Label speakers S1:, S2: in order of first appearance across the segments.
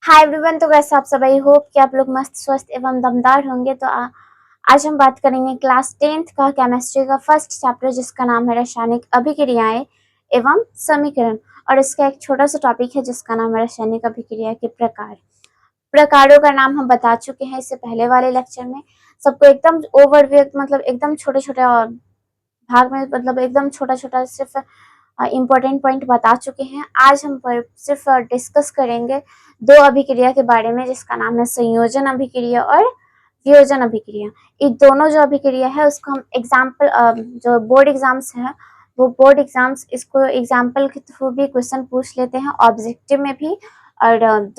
S1: Hi everyone. तो कैसे आप सभी, होप कि आप लोग मस्त स्वस्थ एवं दमदार होंगे। तो आज हम बात करेंगे क्लास 10th का केमिस्ट्री का फर्स्ट चैप्टर, जिसका नाम है रासायनिक अभिक्रियाएं एवं समीकरण। और इसका एक छोटा सा टॉपिक है जिसका नाम है रासायनिक अभिक्रिया के प्रकारों का नाम हम बता चुके हैं इससे पहले वाले लेक्चर में। सबको एकदम ओवरव्यू, मतलब एकदम छोटे छोटे और भाग में, मतलब एकदम छोटा छोटा सिर्फ इम्पोर्टेंट पॉइंट बता चुके हैं। आज हम सिर्फ डिस्कस करेंगे दो अभिक्रिया के बारे में, जिसका नाम है संयोजन अभिक्रिया और वियोजन अभिक्रिया। ये दोनों जो अभिक्रिया है उसको हम एग्जाम्पल, जो बोर्ड एग्जाम्स है वो बोर्ड एग्जाम्स इसको एग्जाम्पल के थ्रू भी क्वेश्चन पूछ लेते हैं, ऑब्जेक्टिव में भी, और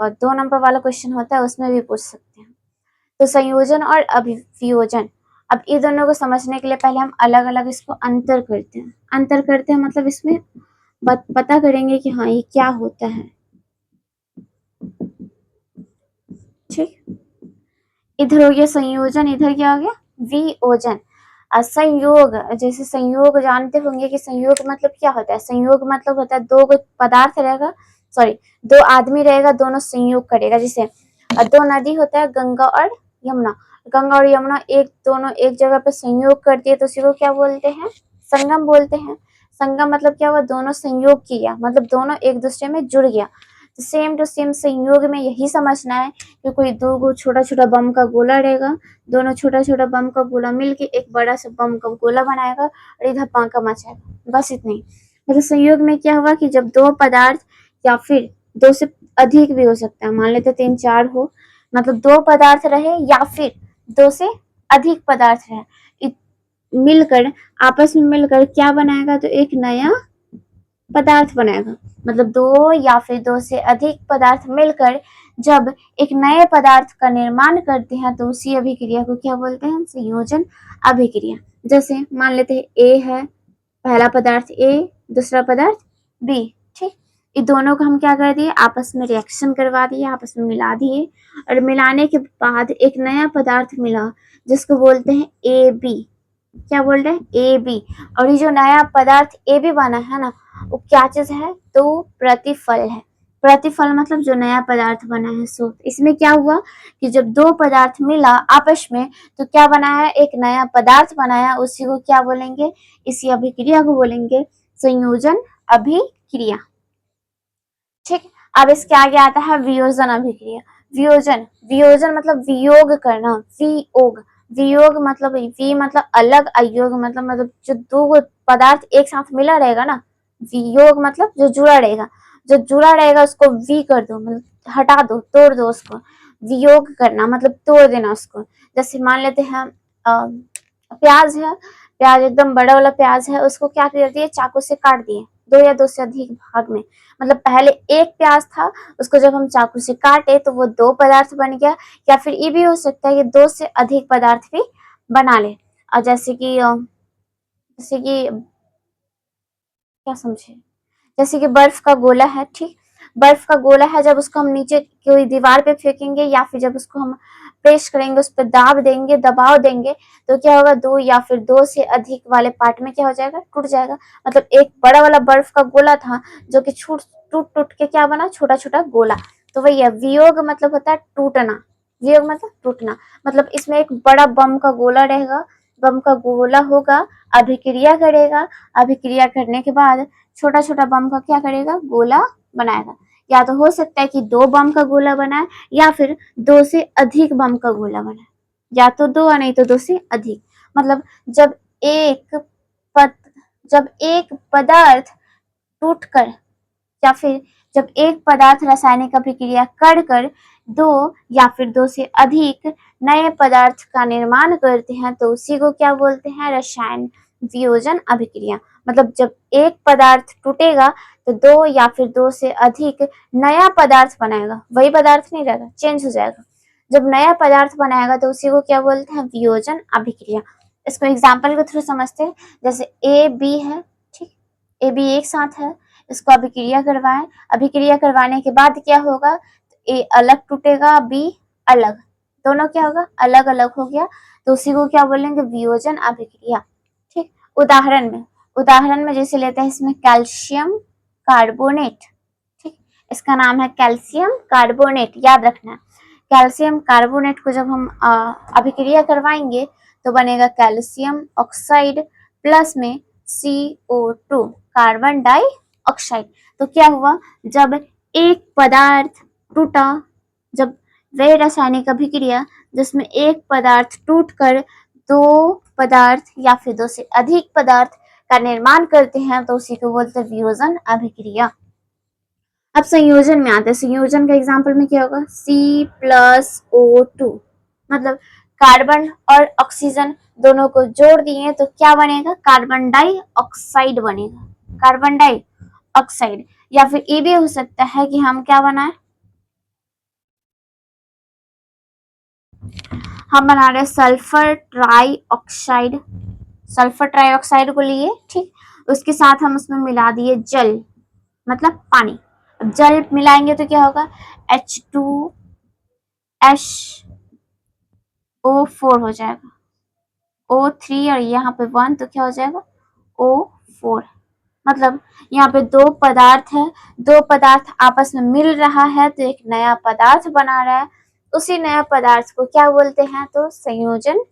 S1: दो नंबर वाला क्वेश्चन होता है उसमें भी पूछ सकते हैं। तो संयोजन और वियोजन, अब ये दोनों को समझने के लिए पहले हम अलग अलग इसको अंतर करते हैं, मतलब इसमें पता करेंगे कि हाँ ये क्या होता है। ठीक, इधर हो गया संयोजन, इधर क्या हो गया वियोजन। संयोग, जैसे संयोग जानते होंगे कि संयोग मतलब क्या होता है। संयोग मतलब होता है दो पदार्थ रहेगा, सॉरी दो आदमी रहेगा, दोनों संयोग करेगा। जैसे दो नदी होता है, गंगा और यमुना। गंगा और यमुना दोनों एक जगह पे संयोग करती है तो उसी को क्या बोलते हैं, संगम बोलते हैं। संगम मतलब क्या हुआ, दोनों संयोग किया, मतलब दोनों एक दूसरे में जुड़ गया। सेम टू सेम संयोग में यही समझना है कि कोई दो छोटा छोटा बम का गोला रहेगा, दोनों छोटा छोटा बम का गोला मिलके एक बड़ा सा बम का गोला बनाएगा और इधर धमाका मचाएगा, बस इतना ही। मतलब संयोग में क्या हुआ कि जब दो पदार्थ या फिर दो से अधिक भी हो सकता है, मान लेते 3-4 हो, मतलब दो पदार्थ रहे या फिर दो से अधिक पदार्थ रहे, मिलकर आपस में मिलकर क्या बनाएगा, तो एक नया पदार्थ बनाएगा। मतलब दो या फिर दो से अधिक पदार्थ मिलकर जब एक नए पदार्थ का निर्माण करते हैं तो उसी अभिक्रिया को क्या बोलते हैं, संयोजन अभिक्रिया। जैसे मान लेते हैं ए है, पहला पदार्थ ए, दूसरा पदार्थ बी। ठीक, ये दोनों को हम क्या कर दिए, आपस में रिएक्शन करवा दिए, आपस में मिला दिए, और मिलाने के बाद एक नया पदार्थ मिला जिसको बोलते हैं ए बी। क्या बोल रहे हैं, ए बी। और ये जो नया पदार्थ ए बी बना है ना, वो क्या चीज है, तो प्रतिफल है। प्रतिफल मतलब जो नया पदार्थ बना है। सो इसमें क्या हुआ कि जब दो पदार्थ मिला आपस में तो क्या बनाया, एक नया पदार्थ बनाया, उसी को क्या बोलेंगे, इसी अभिक्रिया को बोलेंगे संयोजन अभिक्रिया। ठीक, अब इसके आगे आता है वियोजन अभिक्रिया। वियोजन, वियोजन मतलब वियोग करना, वियोग। वियोग मतलब वी मतलब अलग, अयोग मतलब जो दो पदार्थ एक साथ मिला रहेगा ना, वियोग मतलब जो जुड़ा रहेगा, जो जुड़ा रहेगा उसको वी कर दो, मतलब हटा दो, तोड़ दो उसको। वियोग करना मतलब तोड़ देना उसको। जैसे मान लेते हैं प्याज है, प्याज एकदम बड़ा वाला प्याज है, उसको क्या कर दिए, चाकू से काट दिए दो या दो से अधिक भाग में। मतलब पहले एक प्याज था, उसको जब हम चाकू से काटे तो वो दो पदार्थ बन गया। या फिर ये भी हो सकता है कि दो से अधिक पदार्थ भी बना ले। और जैसे कि क्या समझे, जैसे कि बर्फ का गोला है। ठीक, बर्फ का गोला है, जब उसको हम नीचे कोई दीवार पे फेंकेंगे या फिर जब उसको हम प्रेस करेंगे, उस पर दाब देंगे, दबाव देंगे, तो क्या होगा, दो या फिर दो से अधिक वाले पार्ट में क्या हो जाएगा, टूट जाएगा। मतलब एक बड़ा वाला बर्फ का गोला था जो कि टूट टूट के क्या बना, छोटा छोटा गोला। तो वही है, वियोग मतलब होता है टूटना, वियोग मतलब टूटना। मतलब इसमें एक बड़ा बम का गोला रहेगा, बम का गोला होगा, अभिक्रिया करेगा, अभिक्रिया करने के बाद छोटा छोटा बम का क्या करेगा, गोला बनाएगा। या तो हो सकता है कि दो बम का गोला बनाए या फिर दो से अधिक बम का गोला बनाए, या तो दो और नहीं तो दो से अधिक। मतलब जब एक पद जब एक पदार्थ टूटकर या फिर जब एक पदार्थ रासायनिक अभिक्रिया कर दो या फिर दो से अधिक नए पदार्थ का निर्माण करते हैं तो उसी को क्या बोलते हैं, रसायन वियोजन अभिक्रिया। मतलब जब एक पदार्थ टूटेगा तो दो या फिर दो से अधिक नया पदार्थ बनाएगा, वही पदार्थ नहीं रहेगा, चेंज हो जाएगा। जब नया पदार्थ बनाएगा तो उसी को क्या बोलते हैं, वियोजन अभिक्रिया। इसको एग्जाम्पल के थ्रू समझते हैं। जैसे ए बी है, ठीक, ए बी एक साथ है, इसको अभिक्रिया करवाएं, अभिक्रिया करवाने के बाद क्या होगा, ए अलग टूटेगा, बी अलग, दोनों क्या होगा, अलग अलग हो गया, तो उसी को क्या बोलेंगे, वियोजन अभिक्रिया। ठीक, उदाहरण में जैसे लेते हैं इसमें कैल्शियम कार्बोनेट। ठीक, इसका नाम है कैल्शियम कार्बोनेट। याद रखना, कैल्शियम कार्बोनेट को जब हम अभिक्रिया करवाएंगे तो बनेगा कैल्शियम ऑक्साइड प्लस में CO2 कार्बन डाइऑक्साइड। तो क्या हुआ, जब एक पदार्थ टूटा, जब वे रासायनिक अभिक्रिया जिसमें एक पदार्थ टूटकर दो पदार्थ या फिर दो से अधिक पदार्थ का निर्माण करते हैं तो उसी को बोलते हैं वियोजन अभिक्रिया। अब संयोजन में आते हैं। संयोजन का एग्जाम्पल में क्या होगा, C+O2, मतलब कार्बन और ऑक्सीजन दोनों को जोड़ दिए तो क्या बनेगा, कार्बन डाइऑक्साइड बनेगा, कार्बन डाइऑक्साइड। या फिर ये भी हो सकता है कि हम क्या बनाए, हम बना रहे सल्फर ट्राइऑक्साइड, सल्फर ट्राइऑक्साइड को लिए, ठीक, उसके साथ हम उसमें मिला दिए जल, मतलब पानी। अब जल मिलाएंगे तो क्या होगा, H2SO4 हो जाएगा, O3 और यहाँ पे 1 तो क्या हो जाएगा O4। मतलब यहाँ पे दो पदार्थ है, दो पदार्थ आपस में मिल रहा है तो एक नया पदार्थ बना रहा है, उसी नया पदार्थ को क्या बोलते हैं, तो संयोजन,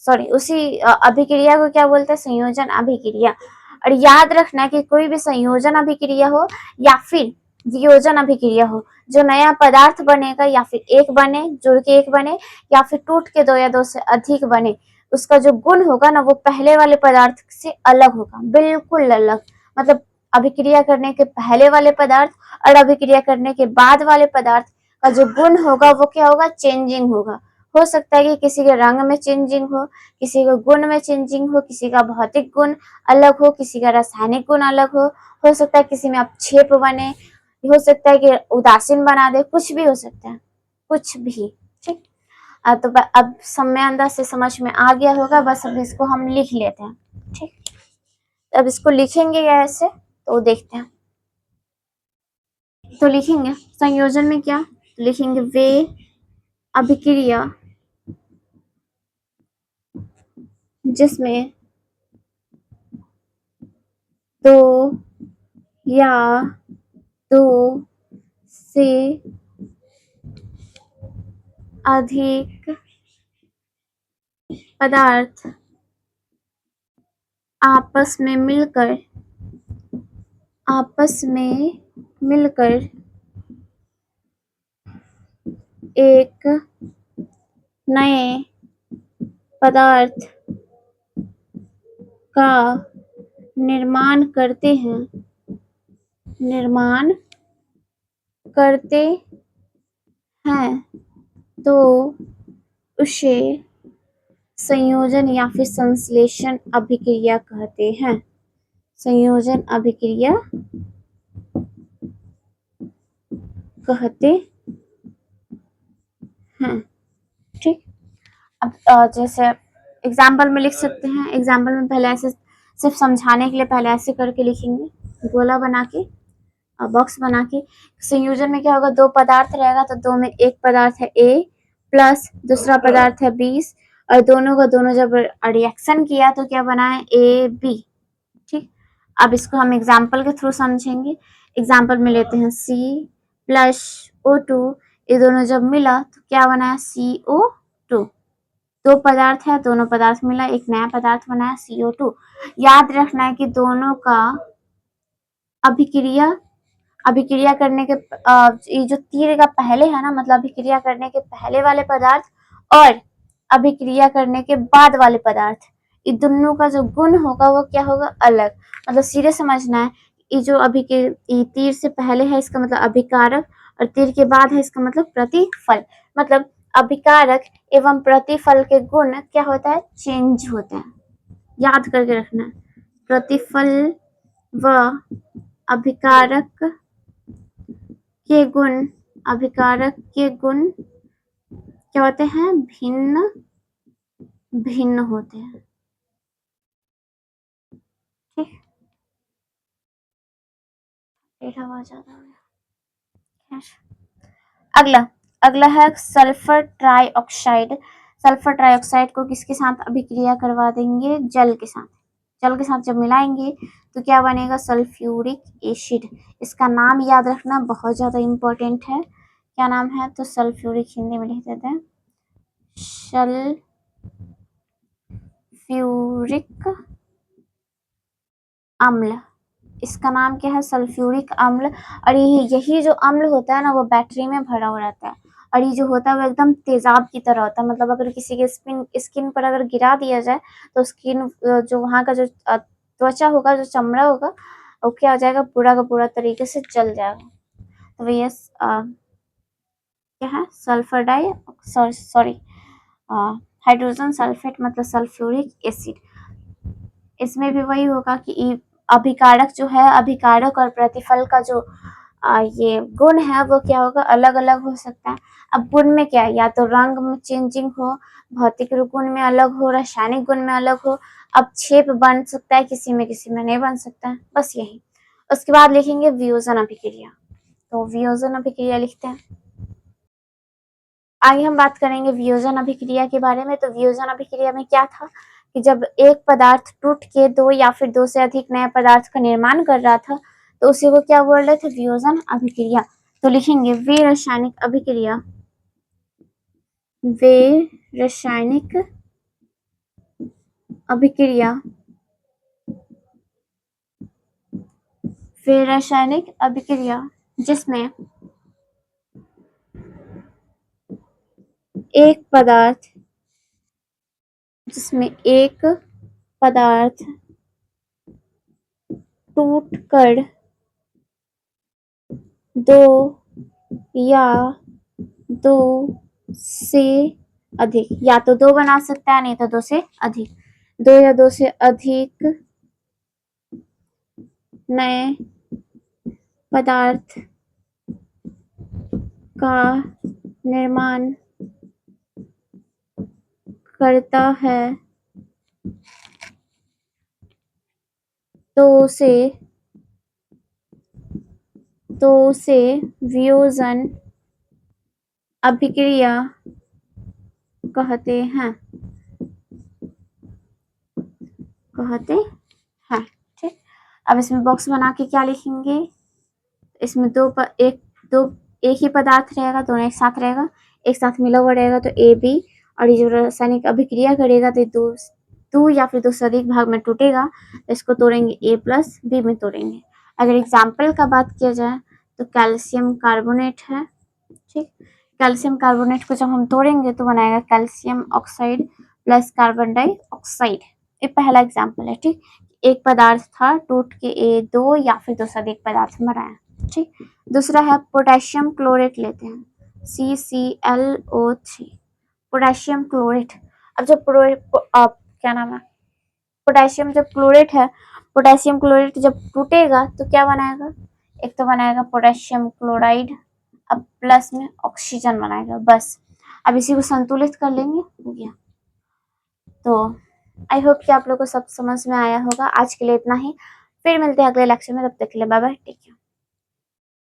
S1: सॉरी उसी अभिक्रिया को क्या बोलते हैं, संयोजन अभिक्रिया। और याद रखना कि कोई भी संयोजन अभिक्रिया हो या फिर वियोजन अभिक्रिया हो, जो नया पदार्थ बनेगा या फिर एक बने, जुड़ के एक बने, या फिर टूट के दो या दो से अधिक बने, उसका जो गुण होगा ना वो पहले वाले पदार्थ से अलग होगा, बिल्कुल अलग। मतलब अभिक्रिया करने के पहले वाले पदार्थ और अभिक्रिया करने के बाद वाले पदार्थ का जो गुण होगा वो क्या होगा, चेंजिंग होगा। हो सकता है कि किसी के रंग में चेंजिंग हो, किसी के गुण में चेंजिंग हो, किसी का भौतिक गुण अलग हो, किसी का रासायनिक गुण अलग हो सकता है किसी में अपक्षेप बने, हो सकता है कि उदासीन बना दे, कुछ भी हो सकता है, कुछ भी, ठीक। तो अब समय अंदाज से समझ में आ गया होगा, बस अब इसको हम लिख लेते हैं, ठीक। अब इसको लिखेंगे ऐसे, तो देखते हैं। तो लिखेंगे संयोजन में क्या लिखेंगे, वे अभिक्रिया जिसमें दो या दो से अधिक पदार्थ आपस में मिलकर एक नए पदार्थ का निर्माण करते हैं तो उसे संयोजन या फिर संश्लेषण अभिक्रिया कहते हैं, संयोजन अभिक्रिया कहते हैं, ठीक। अब जैसे एग्जाम्पल में लिख सकते हैं, एग्जाम्पल में पहले ऐसे सिर्फ समझाने के लिए पहले ऐसे करके लिखेंगे, गोला बना के, बॉक्स बना के। संयोजन में क्या होगा, दो पदार्थ रहेगा तो दो में एक पदार्थ है A प्लस दूसरा पदार्थ है B, और दोनों का दोनों जब रिएक्शन किया तो क्या बना है AB, ठीक। अब इसको हम एग्जाम्पल के थ्रू समझेंगे। एग्जाम्पल में लेते हैं C+O2, ये दोनों जब मिला तो क्या बना है CO2, दो पदार्थ है, दोनों पदार्थ मिला एक नया पदार्थ बना है CO2। याद रखना है कि दोनों का अभिक्रिया करने के ये जो तीर का पहले है ना, मतलब अभिक्रिया करने के पहले वाले पदार्थ और अभिक्रिया करने के बाद वाले पदार्थ, ये दोनों का जो गुण होगा वो क्या होगा, अलग। मतलब सीधे समझना है, ये जो तीर से पहले है इसका मतलब अभिकारक और तीर के बाद है इसका मतलब प्रतिफल। मतलब अभिकारक एवं प्रतिफल के गुण क्या होता है, चेंज होते हैं, याद करके रखना है। प्रतिफल व अभिकारक के गुण क्या होते हैं, भिन्न होते हैं, ठीक। ज्यादा हो गया। अगला है सल्फर ट्राइऑक्साइड। सल्फर ट्राइऑक्साइड को किसके साथ अभिक्रिया करवा देंगे, जल के साथ, जल के साथ जब मिलाएंगे तो क्या बनेगा, सल्फ्यूरिक एसिड। इसका नाम याद रखना बहुत ज़्यादा इम्पोर्टेंट है। क्या नाम है, तो सल्फ्यूरिक, हिंदी में लिख देते हैं सल्फ्यूरिक अम्ल। इसका नाम क्या है, सल्फ्यूरिक अम्ल। और यही जो अम्ल होता है ना, वो बैटरी में भरा हुआ रहता है। और ये जो होता है वो एकदम तेजाब की तरह होता है। मतलब अगर किसी के स्किन पर अगर गिरा दिया जाए तो स्किन जो वहाँ का जो त्वचा होगा, जो चमड़ा होगा, वो क्या हो जाएगा, पूरा का पूरा तरीके से जल जाएगा। तो ये क्या है, sulphur di sorry hydrogen sulphate मतलब सल्फ्यूरिक एसिड। इसमें भी वही होगा कि अभिकारक जो है, अभिकारक और प्रतिफल का जो ये गुण है वो क्या होगा, अलग अलग हो सकता है। अब गुण में क्या है, या तो रंग में चेंजिंग हो, भौतिक गुण में अलग हो, रासायनिक गुण में अलग हो। अब छेप बन सकता है किसी में नहीं बन सकता है, बस यही। उसके बाद लिखेंगे वियोजन अभिक्रिया। तो वियोजन अभिक्रिया लिखते हैं। आगे हम बात करेंगे वियोजन अभिक्रिया के बारे में। तो वियोजन अभिक्रिया में क्या था कि जब एक पदार्थ टूट के दो या फिर दो से अधिक नए पदार्थ का निर्माण कर रहा था तो उसी को क्या बोल रहे थे, वियोजन अभिक्रिया। तो लिखेंगे वे रासायनिक अभिक्रिया, वे रासायनिक अभिक्रिया, वे रासायनिक अभिक्रिया जिसमें एक पदार्थ टूटकर दो या दो से अधिक, या तो दो बना सकता है नहीं तो दो से अधिक, दो या दो से अधिक नए पदार्थ का निर्माण करता है तो उसे वियोजन अभिक्रिया कहते हैं। ठीक। अब इसमें बॉक्स बना के क्या लिखेंगे, इसमें एक ही पदार्थ रहेगा, दोनों एक साथ रहेगा, एक साथ मिला हुआ रहेगा तो ए बी। और ये जो रासायनिक अभिक्रिया करेगा तो दो या फिर दो से अधिक भाग में टूटेगा तो इसको तोड़ेंगे ए प्लस बी में तोड़ेंगे। अगर एग्जाम्पल का बात किया जाए तो कैल्शियम कार्बोनेट है। ठीक, कैल्शियम कार्बोनेट को जब हम तोड़ेंगे तो बनाएगा calcium oxide plus carbon dioxide. ये पहला एग्जाम्पल है। ठीक, एक पदार्थ था टूट के ए दो या फिर दो से अधिक पदार्थ बनाया। ठीक, दूसरा है पोटेशियम क्लोरेट लेते हैं, CClO3, पोटेशियम क्लोरेट। अब जब क्या नाम है, पोटेशियम जब क्लोरेट है, पोटेशियम क्लोरेट जब टूटेगा तो क्या बनाएगा, एक तो बनाएगा पोटेशियम क्लोराइड, अब प्लस में ऑक्सीजन बनाएगा, बस। अब इसी को संतुलित कर लेंगे, हो गया। तो आई होप कि आप लोग को सब समझ में आया होगा। आज के लिए इतना ही, फिर मिलते हैं अगले लेक्चर में, तब तक के लिए बाय बाय, टेक केयर।